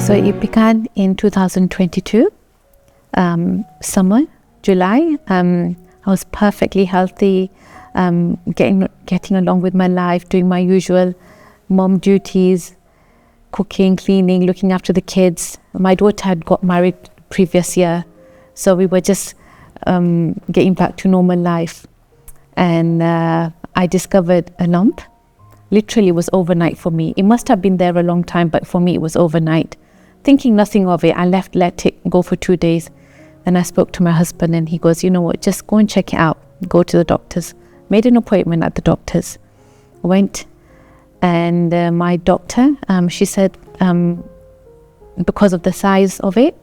So it began in 2022, summer, July. I was perfectly healthy, getting along with my life, doing my usual mom duties, cooking, cleaning, looking after the kids. My daughter had got married previous year, so we were just getting back to normal life. And I discovered a lump. Literally, it was overnight for me. It must have been there a long time, but for me, it was overnight. Thinking nothing of it, I let it go for 2 days. Then I spoke to my husband and he goes, you know what, just go and check it out. Go to the doctors. Made an appointment at the doctors. Went, and my doctor, she said, because of the size of it,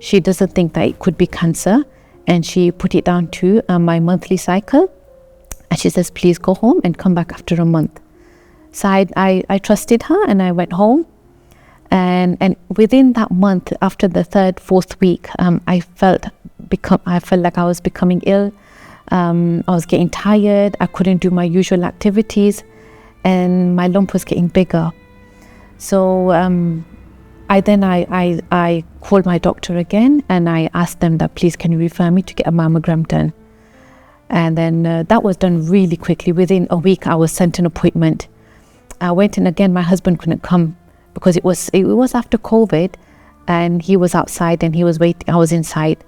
she doesn't think that it could be cancer. And she put it down to my monthly cycle. And she says, please go home and come back after a month. So I trusted her and I went home. And within that month, after the third, fourth week, I felt like I was becoming ill. I was getting tired. I couldn't do my usual activities, and my lump was getting bigger. So I called my doctor again, and I asked them that please can you refer me to get a mammogram done. And then that was done really quickly. Within a week, I was sent an appointment. I went, and again, my husband couldn't come because it was after COVID, and he was outside and he was waiting. I was inside,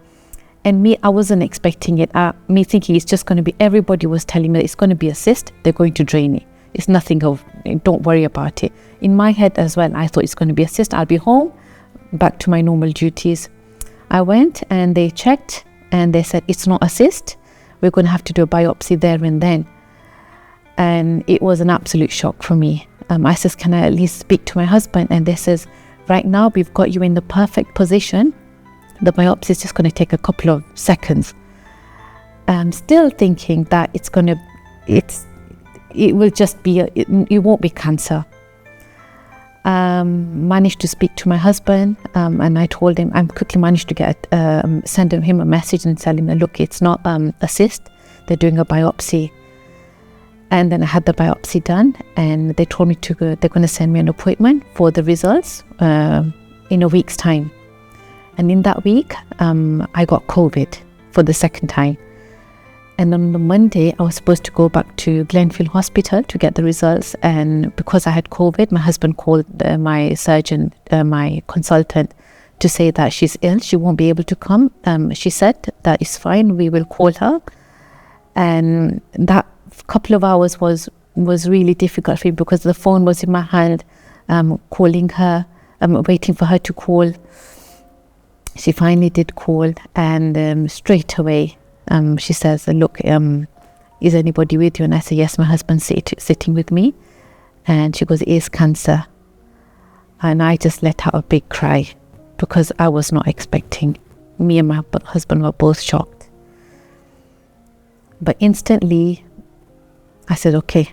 and I wasn't expecting it. Me thinking it's just going to be. Everybody was telling me that it's going to be a cyst. They're going to drain it. It's nothing of. Don't worry about it. In my head as well, I thought it's going to be a cyst. I'll be home, back to my normal duties. I went and they checked, and they said it's not a cyst. We're going to have to do a biopsy there and then. And it was an absolute shock for me. I says, can I at least speak to my husband? And they says, right now we've got you in the perfect position. The biopsy is just going to take a couple of seconds. I'm still thinking that it will just be, it won't be cancer. Managed to speak to my husband, and I told him, I quickly managed to send him a message and tell him, look, it's not a cyst. They're doing a biopsy. And then I had the biopsy done, and they told me they're going to send me an appointment for the results in a week's time. And in that week, I got COVID for the second time. And on the Monday, I was supposed to go back to Glenfield Hospital to get the results. And because I had COVID, my husband called my surgeon, my consultant, to say that she's ill. She won't be able to come. She said that it's fine. We will call her. And that couple of hours was really difficult for me because the phone was in my hand, calling her, waiting for her to call. She finally did call, and straight away she says, look, is anybody with you? And I say, yes, my husband's sitting with me. And she goes, it is cancer. And I just let out a big cry because I was not expecting. Me and my husband were both shocked. But instantly I said, okay.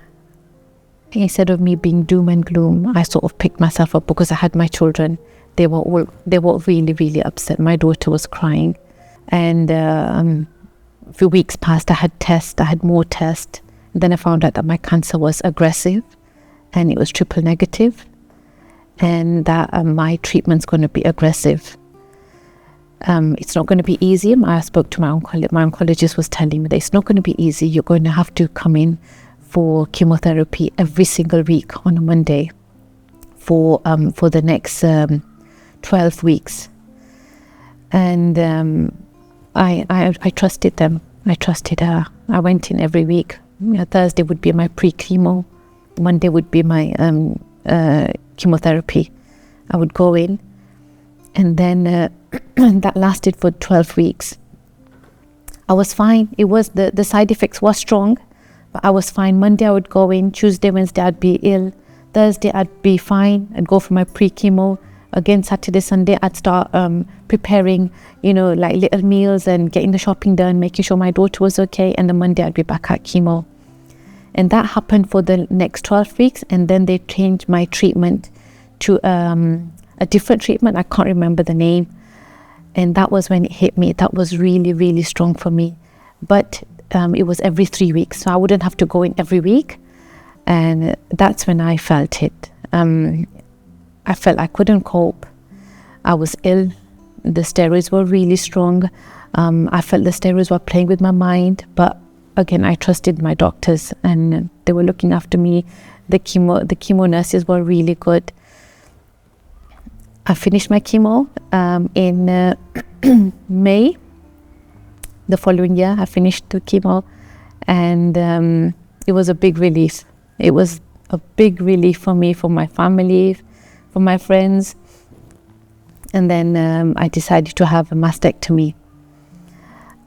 Instead of me being doom and gloom, I sort of picked myself up because I had my children. They were really, really upset. My daughter was crying. And a few weeks passed, I had more tests. And then I found out that my cancer was aggressive and it was triple negative, and that my treatment's going to be aggressive. It's not going to be easy. I spoke to my oncologist was telling me that it's not going to be easy. You're going to have to come in for chemotherapy every single week on a Monday for the next 12 weeks. And I trusted them. I trusted her. I went in every week. Thursday would be my pre-chemo. Monday would be my chemotherapy. I would go in, and then that lasted for 12 weeks. I was fine. It was the side effects were strong, but I was fine. Monday I would go in. Tuesday, Wednesday I'd be ill. Thursday I'd be fine. I'd go for my pre-chemo. Again, Saturday, Sunday I'd start preparing, like little meals and getting the shopping done, making sure my daughter was okay. And then Monday I'd be back at chemo. And that happened for the next 12 weeks. And then they changed my treatment to a different treatment. I can't remember the name. And that was when it hit me. That was really, really strong for me. But it was every 3 weeks. So I wouldn't have to go in every week. And that's when I felt it. I felt I couldn't cope. I was ill. The steroids were really strong. I felt the steroids were playing with my mind, but again, I trusted my doctors, and they were looking after me. The chemo nurses were really good. I finished my chemo in May. The following year, I finished the chemo, and it was a big relief. It was a big relief for me, for my family, for my friends. And then I decided to have a mastectomy.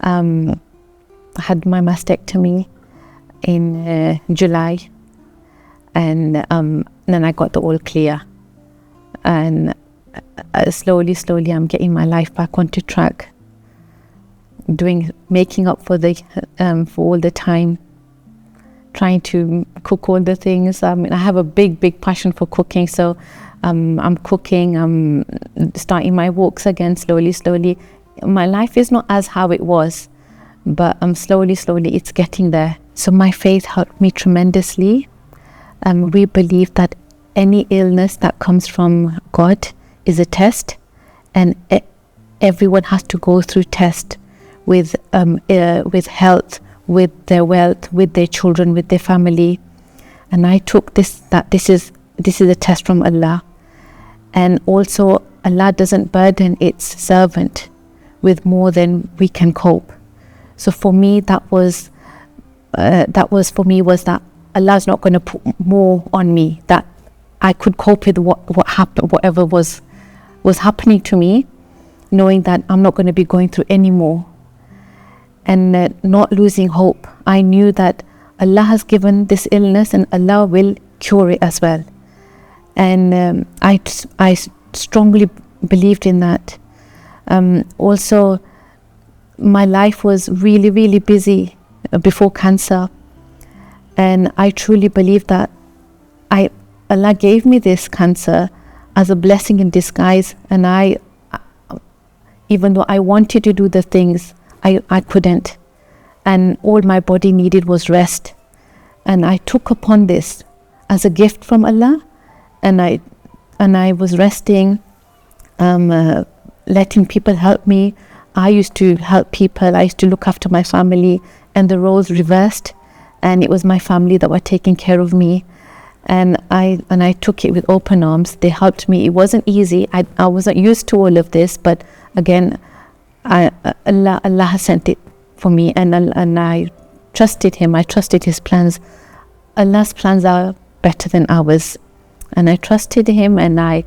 I had my mastectomy in July, and then I got the all clear. And slowly, I'm getting my life back onto track. Making up for all the time, trying to cook all the things. I have a big passion for cooking, so I'm cooking. I'm starting my walks again, slowly. My life is not as how it was, but slowly it's getting there. So my faith helped me tremendously. We believe that any illness that comes from God is a test, and everyone has to go through test with health, with their wealth, with their children, with their family. And I took this is a test from Allah. And also, Allah doesn't burden its servant with more than we can cope. So for me, that was that Allah's not going to put more on me, that I could cope with what happened, whatever was happening to me, knowing that I'm not going to be going through any more. And not losing hope. I knew that Allah has given this illness, and Allah will cure it as well. And I strongly believed in that. Also, my life was really busy before cancer, and I truly believe that Allah gave me this cancer as a blessing in disguise. And even though I wanted to do the things, I couldn't, and all my body needed was rest. And I took upon this as a gift from Allah, and I was resting, letting people help me. I used to help people. I used to look after my family, and the roles reversed, and it was my family that were taking care of me. And I took it with open arms. They helped me. It wasn't easy. I wasn't used to all of this, but again, Allah has sent it for me, and I trusted Him. I trusted His plans. Allah's plans are better than ours, and I trusted Him, and I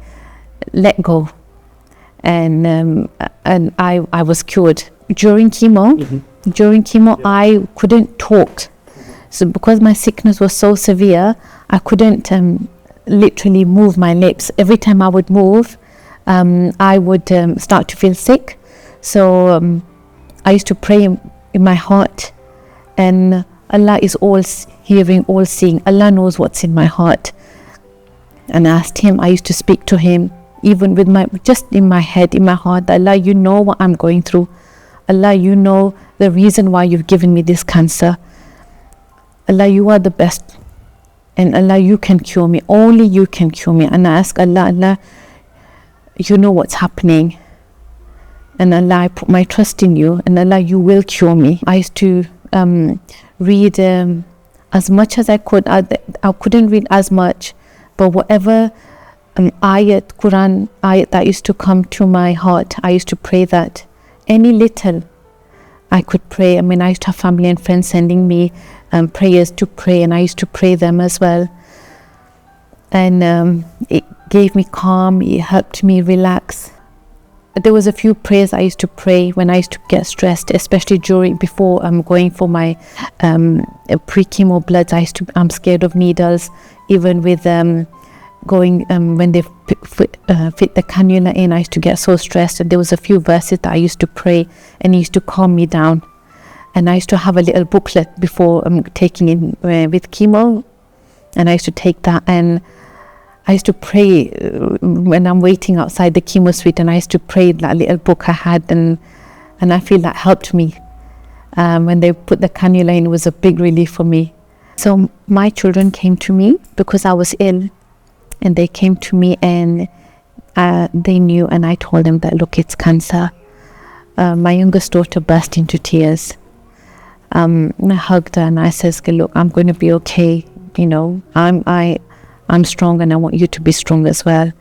let go, and I was cured. During chemo, I couldn't talk. So because my sickness was so severe, I couldn't literally move my lips. Every time I would move, I would start to feel sick. So I used to pray in my heart, and Allah is all hearing, all seeing. Allah knows what's in my heart. And I asked Him, I used to speak to Him, even with just in my head, in my heart, Allah, you know what I'm going through. Allah, you know the reason why you've given me this cancer. Allah, you are the best. And Allah, you can cure me. Only you can cure me. And I ask Allah, you know what's happening. And Allah, I put my trust in you, and Allah, you will cure me. I used to read as much as I could. I couldn't read as much, but whatever Quran ayat that used to come to my heart, I used to pray that. Any little I could pray. I mean, I used to have family and friends sending me prayers to pray, and I used to pray them as well. And it gave me calm. It helped me relax. There was a few prayers I used to pray when I used to get stressed, especially before going for my pre-chemo bloods. I'm scared of needles, even with going when they fit the cannula in. I used to get so stressed, and there was a few verses that I used to pray, and it used to calm me down. And I used to have a little booklet before taking in with chemo, and I used to take that, and I used to pray when I'm waiting outside the chemo suite, and I used to pray that little book I had, and I feel that helped me. When they put the cannula in, it was a big relief for me. So my children came to me because I was ill, and they came to me, and they knew, and I told them that, look, it's cancer. My youngest daughter burst into tears. I hugged her and I says, look, I'm going to be okay. I'm strong, and I want you to be strong as well.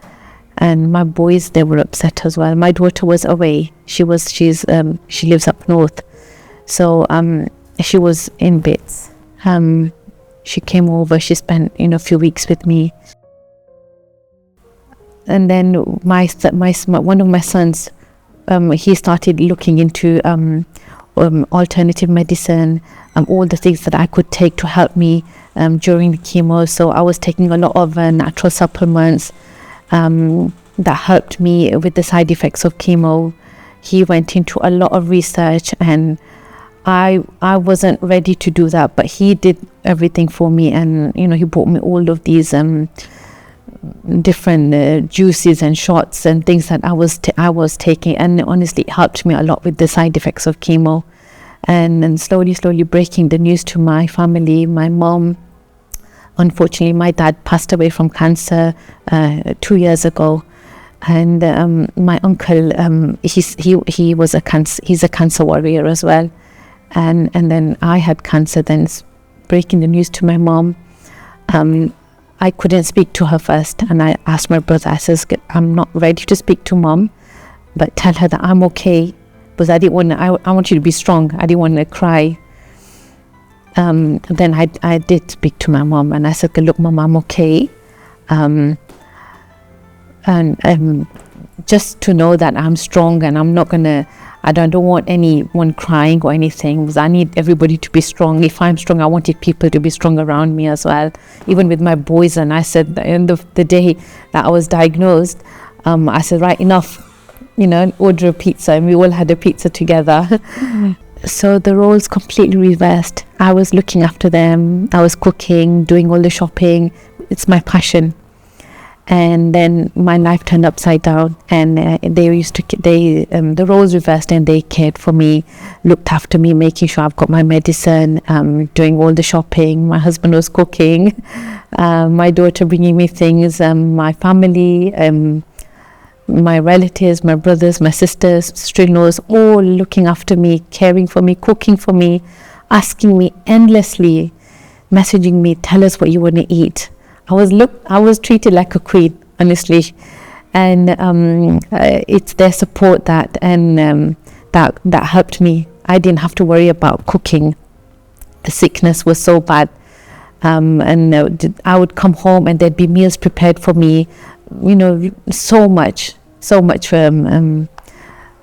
And my boys, they were upset as well. My daughter was away. She lives up north. So she was in bits. She came over. She spent a few weeks with me. And then one of my sons, he started looking into alternative medicine, all the things that I could take to help me during the chemo. So I was taking a lot of natural supplements that helped me with the side effects of chemo. He went into a lot of research, and I wasn't ready to do that, but he did everything for me. And he bought me all of these different juices and shots and things that I was taking, and honestly it helped me a lot with the side effects of chemo. And slowly breaking the news to my family. My mom, unfortunately, my dad passed away from cancer 2 years ago, and my uncle, he's a cancer warrior as well, and then I had cancer. Then breaking the news to my mom, I couldn't speak to her first, and I asked my brother, I says, I'm not ready to speak to mom, but tell her that I'm okay, because I want you to be strong. I didn't want to cry. Then I did speak to my mom, and I said, look, mom, I'm okay. And just to know that I'm strong, and I don't want anyone crying or anything, because I need everybody to be strong. If I'm strong, I wanted people to be strong around me as well, even with my boys. And I said, at the end of the day that I was diagnosed, I said, right, enough, order a pizza, and we all had a pizza together. So the roles completely reversed. I was looking after them, I was cooking, doing all the shopping. It's my passion. And then my life turned upside down, and the roles reversed, and they cared for me, looked after me, making sure I've got my medicine, doing all the shopping. My husband was cooking, my daughter bringing me things, my family, my relatives, my brothers, my sisters, sister-in-laws, all looking after me, caring for me, cooking for me, asking me endlessly, messaging me, tell us what you want to eat. I was treated like a queen, honestly, and it's their support that helped me. I didn't have to worry about cooking. The sickness was so bad, and I would come home and there'd be meals prepared for me. So much.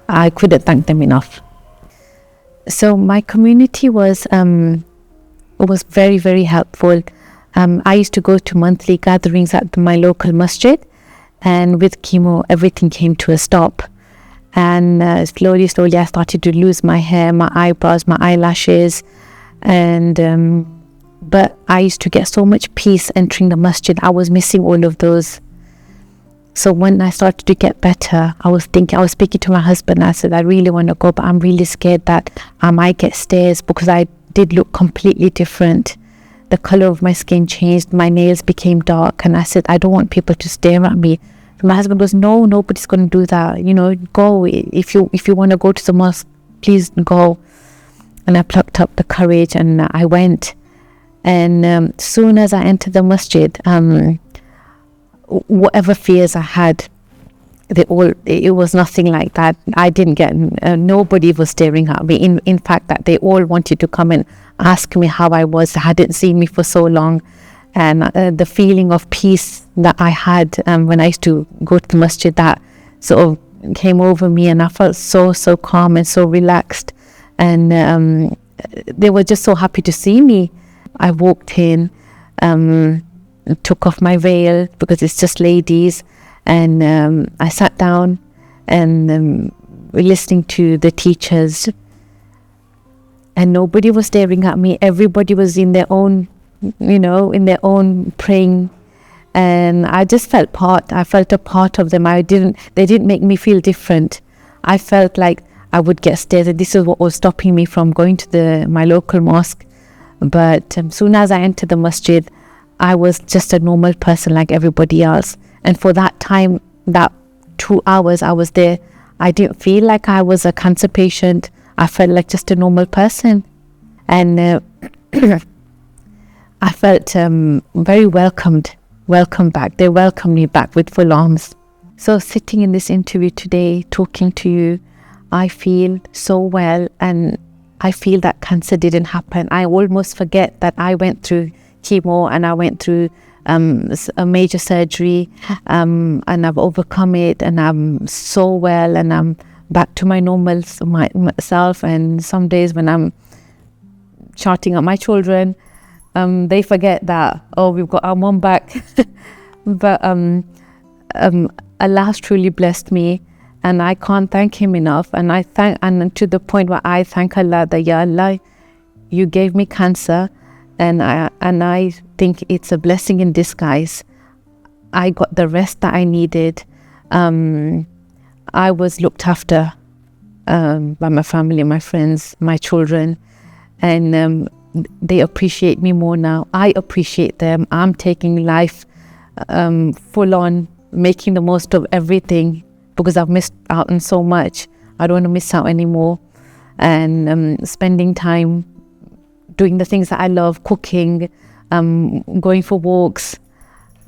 I couldn't thank them enough. So my community was very, very helpful. I used to go to monthly gatherings at my local masjid, and with chemo everything came to a stop, and slowly I started to lose my hair, my eyebrows, my eyelashes, and but I used to get so much peace entering the masjid. I was missing all of those. So when I started to get better, I was speaking to my husband. I said, I really want to go, but I'm really scared that I might get stares, because I did look completely different. The color of my skin changed, my nails became dark, and I said, I don't want people to stare at me. So my husband goes, no, nobody's going to do that. Go. If you want to go to the mosque, please go. And I plucked up the courage, and I went. And soon as I entered the masjid, whatever fears I had, it was nothing like that. I didn't get, nobody was staring at me. In fact, that they all wanted to come and ask me how I was. They hadn't seen me for so long. And the feeling of peace that I had when I used to go to the masjid, that sort of came over me, and I felt so calm and so relaxed. And they were just so happy to see me. I walked in, took off my veil, because it's just ladies, and I sat down and listening to the teachers, and nobody was staring at me. Everybody was in their own praying, and I just felt I felt a part of them. They didn't make me feel different. I felt like I would get stared at. This is what was stopping me from going to my local mosque. But soon as I entered the masjid, I was just a normal person like everybody else. And for that time, that 2 hours I was there, I didn't feel like I was a cancer patient. I felt like just a normal person. And I felt very welcomed back. They welcomed me back with full arms. So sitting in this interview today, talking to you, I feel so well, and I feel that cancer didn't happen. I almost forget that I went through chemo and I went through a major surgery, and I've overcome it, and I'm so well, and I'm back to my normal myself. And some days when I'm shouting at my children, they forget that, oh, we've got our mom back. But Allah has truly blessed me, and I can't thank him enough. And and to the point where I thank Allah that, Ya Allah, you gave me cancer, and I think it's a blessing in disguise. I got the rest that I needed. I was looked after by my family, my friends, my children, and they appreciate me more now. I appreciate them. I'm taking life full on, making the most of everything, because I've missed out on so much. I don't want to miss out anymore. And spending time doing the things that I love, cooking, going for walks.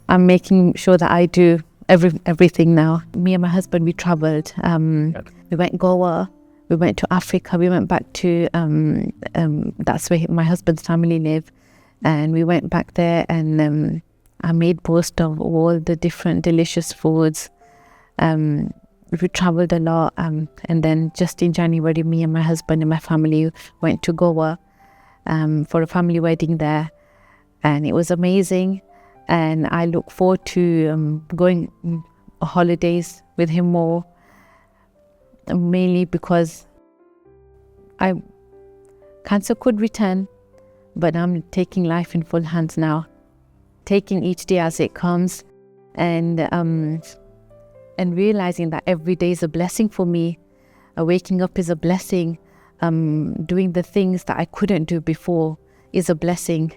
I'm making sure that I do everything now. Me and my husband, we traveled. We went Goa, we went to Africa, we went back to, that's where my husband's family live. And we went back there, and I made boast of all the different delicious foods. We traveled a lot, and then just in January, me and my husband and my family went to Goa for a family wedding there, and it was amazing. And I look forward to going on holidays with him more, mainly because cancer could return, but I'm taking life in full hands now, taking each day as it comes, and realizing that every day is a blessing for me. Waking up is a blessing. Doing the things that I couldn't do before is a blessing.